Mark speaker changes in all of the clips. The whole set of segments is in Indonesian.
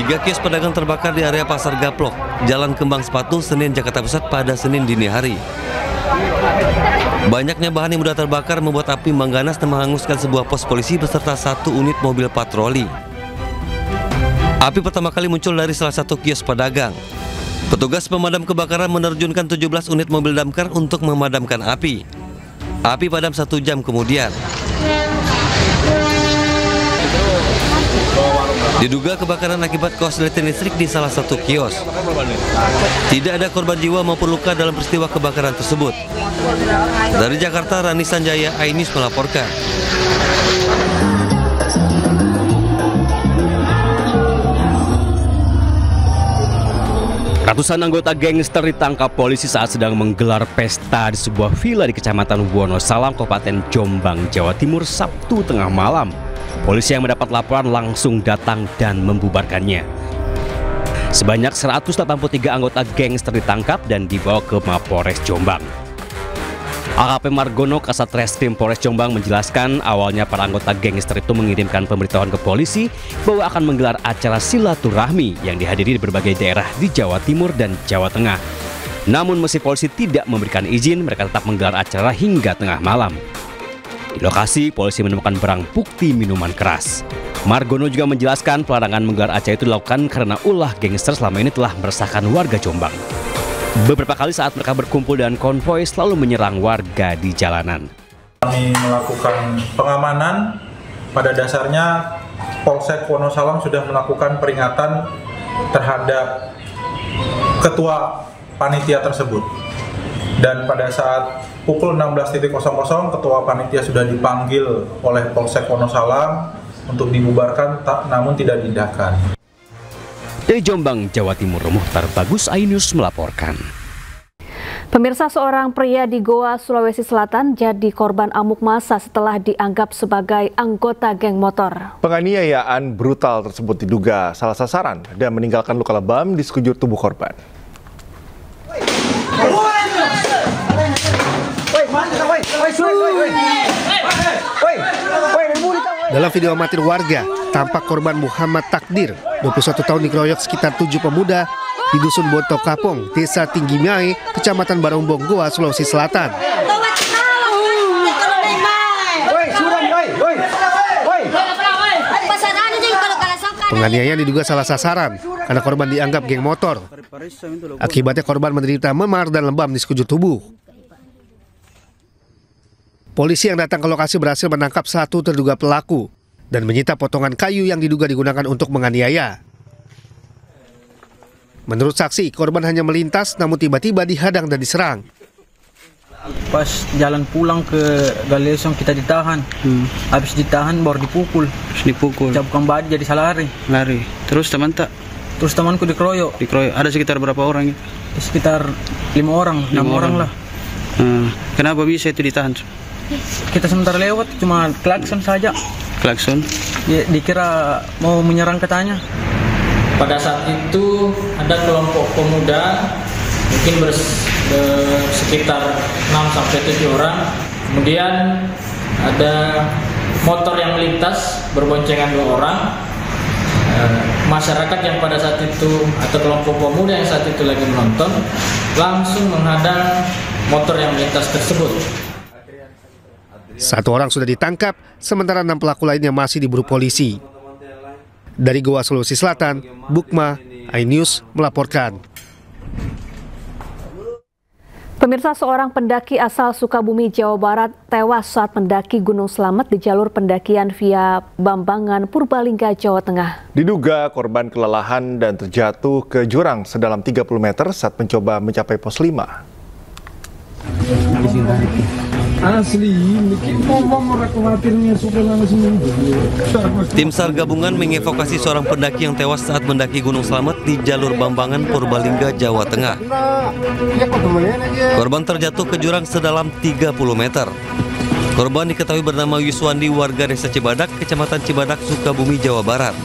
Speaker 1: Tiga kios pedagang terbakar di area Pasar Gaplok, Jalan Kembang Sepatu, Senen, Jakarta Pusat pada Senin dini hari. Banyaknya bahan yang mudah terbakar membuat api mengganas dan menghanguskan sebuah pos polisi beserta satu unit mobil patroli. Api pertama kali muncul dari salah satu kios pedagang. Petugas pemadam kebakaran menerjunkan 17 unit mobil damkar untuk memadamkan api. Api padam 1 jam kemudian. Diduga kebakaran akibat korsleting listrik di salah satu kios. Tidak ada korban jiwa maupun luka dalam peristiwa kebakaran tersebut. Dari Jakarta, Rani Sanjaya, iNews melaporkan.
Speaker 2: Ratusan anggota gangster ditangkap polisi saat sedang menggelar pesta di sebuah villa di Kecamatan Wonosalam, Kabupaten Jombang, Jawa Timur, Sabtu tengah malam. Polisi yang mendapat laporan langsung datang dan membubarkannya. Sebanyak 183 anggota gangster ditangkap dan dibawa ke Mapolres Jombang. AKP Margono, Kasat Reskrim Polres Jombang menjelaskan awalnya para anggota gangster itu mengirimkan pemberitahuan ke polisi bahwa akan menggelar acara silaturahmi yang dihadiri di berbagai daerah di Jawa Timur dan Jawa Tengah. Namun meski polisi tidak memberikan izin, mereka tetap menggelar acara hingga tengah malam. Di lokasi, polisi menemukan barang bukti minuman keras. Margono juga menjelaskan pelarangan menggelar acara itu dilakukan karena ulah gangster selama ini telah meresahkan warga Jombang. Beberapa kali saat mereka berkumpul dan konvoi selalu menyerang warga di jalanan.
Speaker 3: Kami melakukan pengamanan, pada dasarnya Polsek Wonosalam sudah melakukan peringatan terhadap ketua panitia tersebut. Dan pada saat pukul 16.00 ketua panitia sudah dipanggil oleh Polsek Wonosalam untuk dibubarkan, namun tidak diindahkan.
Speaker 2: Dari Jombang, Jawa Timur, Muhtar Bagus, iNews melaporkan.
Speaker 4: Pemirsa, seorang pria di Goa, Sulawesi Selatan jadi korban amuk massa setelah dianggap sebagai anggota geng motor.
Speaker 5: Penganiayaan brutal tersebut diduga salah sasaran dan meninggalkan luka lebam di sekujur tubuh korban.
Speaker 6: Dalam video amatir warga, tampak korban Muhammad Takdir, 21 tahun, dikeroyok sekitar 7 pemuda di Dusun Boto Kapong, Desa Tinggi Miai, Kecamatan Barongbong, Goa, Sulawesi Selatan. Penganiayaan diduga salah sasaran karena korban dianggap geng motor. Akibatnya korban menderita memar dan lebam di sekujur tubuh. Polisi yang datang ke lokasi berhasil menangkap satu terduga pelaku dan menyita potongan kayu yang diduga digunakan untuk menganiaya. Menurut saksi, korban hanya melintas namun tiba-tiba dihadang dan diserang.
Speaker 7: Pas jalan pulang ke Galesong kita ditahan. Habis ditahan baru dipukul. Cabukkan badi jadi salah lari.
Speaker 8: Terus teman tak?
Speaker 7: Terus temanku dikeroyok.
Speaker 8: Ada sekitar berapa orang?
Speaker 7: Sekitar 5 orang, 6 orang lah.
Speaker 8: Kenapa bisa itu ditahan?
Speaker 7: Kita sebentar lewat, cuma klakson saja.
Speaker 8: Klakson?
Speaker 7: Ya, dikira mau menyerang katanya.
Speaker 9: Pada saat itu ada kelompok pemuda mungkin sekitar 6-7 orang. Kemudian ada motor yang melintas berboncengan 2 orang. Masyarakat yang pada saat itu atau kelompok pemuda yang saat itu lagi menonton langsung menghadang motor yang melintas tersebut.
Speaker 6: 1 orang sudah ditangkap, sementara 6 pelaku lainnya masih diburu polisi. Dari Goa, Sulawesi Selatan, Bukma, iNews melaporkan.
Speaker 4: Pemirsa, seorang pendaki asal Sukabumi, Jawa Barat tewas saat mendaki Gunung Slamet di jalur pendakian via Bambangan, Purbalingga, Jawa Tengah.
Speaker 5: Diduga korban kelelahan dan terjatuh ke jurang sedalam 30 meter saat mencoba mencapai pos 5.
Speaker 1: Tim SAR gabungan mengevakuasi seorang pendaki yang tewas saat mendaki Gunung Slamet di jalur Bambangan, Purbalingga, Jawa Tengah. Korban terjatuh ke jurang sedalam 30 meter. Korban diketahui bernama Yuswandi, warga Desa Cibadak, Kecamatan Cibadak, Sukabumi, Jawa Barat.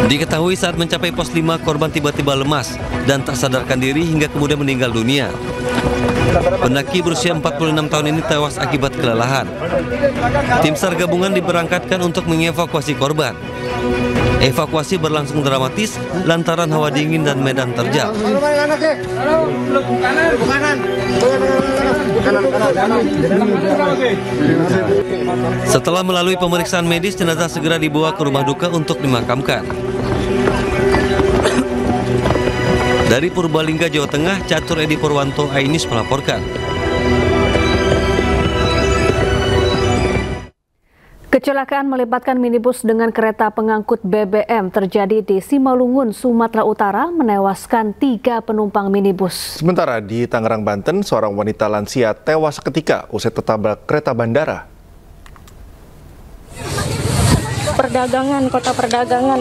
Speaker 1: Diketahui saat mencapai pos 5, korban tiba-tiba lemas dan tak sadarkan diri hingga kemudian meninggal dunia. Pendaki berusia 46 tahun ini tewas akibat kelelahan. Tim SAR gabungan diberangkatkan untuk mengevakuasi korban. Evakuasi berlangsung dramatis lantaran hawa dingin dan medan terjal. Setelah melalui pemeriksaan medis, jenazah segera dibawa ke rumah duka untuk dimakamkan. Dari Purbalingga, Jawa Tengah, Catur Edi Purwanto, Ainis melaporkan.
Speaker 4: Kecelakaan melibatkan minibus dengan kereta pengangkut BBM terjadi di Simalungun, Sumatera Utara, menewaskan 3 penumpang minibus.
Speaker 5: Sementara di Tangerang, Banten, seorang wanita lansia tewas seketika usai tertabrak kereta bandara.
Speaker 10: Perdagangan, kota perdagangan.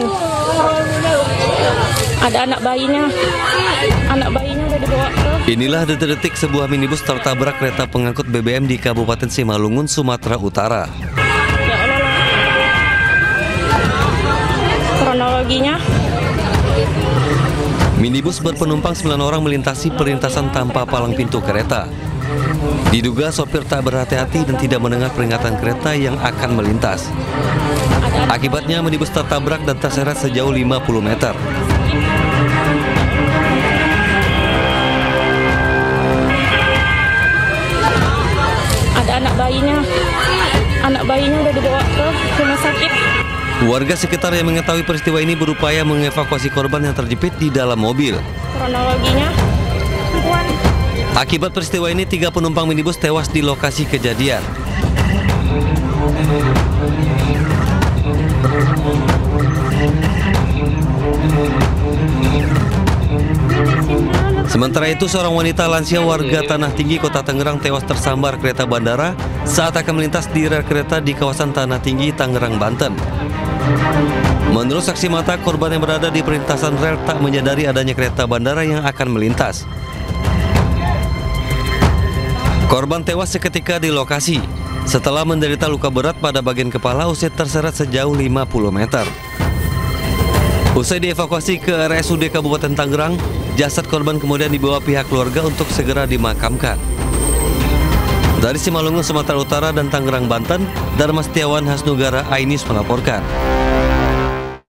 Speaker 10: Ada anak bayinya udah dibawa ke.
Speaker 1: Inilah detik-detik sebuah minibus tertabrak kereta pengangkut BBM di Kabupaten Simalungun, Sumatera Utara.
Speaker 10: Kronologinya,
Speaker 1: minibus berpenumpang 9 orang melintasi perlintasan tanpa palang pintu kereta. Diduga sopir tak berhati-hati dan tidak mendengar peringatan kereta yang akan melintas. Akibatnya minibus tertabrak dan terseret sejauh 50 meter.
Speaker 10: ada anak bayinya udah dibawa ke rumah sakit.
Speaker 1: Warga sekitar yang mengetahui peristiwa ini berupaya mengevakuasi korban yang terjepit di dalam mobil.
Speaker 10: Kronologinya,
Speaker 1: akibat peristiwa ini 3 penumpang minibus tewas di lokasi kejadian. Sementara itu, seorang wanita lansia warga Tanah Tinggi, Kota Tangerang tewas tersambar kereta bandara saat akan melintas di rel kereta di kawasan Tanah Tinggi, Tangerang, Banten. Menurut saksi mata, korban yang berada di perlintasan rel tak menyadari adanya kereta bandara yang akan melintas. Korban tewas seketika di lokasi setelah menderita luka berat pada bagian kepala usai terseret sejauh 50 meter. Usai dievakuasi ke RSUD Kabupaten Tangerang, jasad korban kemudian dibawa pihak keluarga untuk segera dimakamkan. Dari Simalungun, Sumatera Utara dan Tangerang, Banten, Dharma Setiawan Hasnugara, Ainis melaporkan.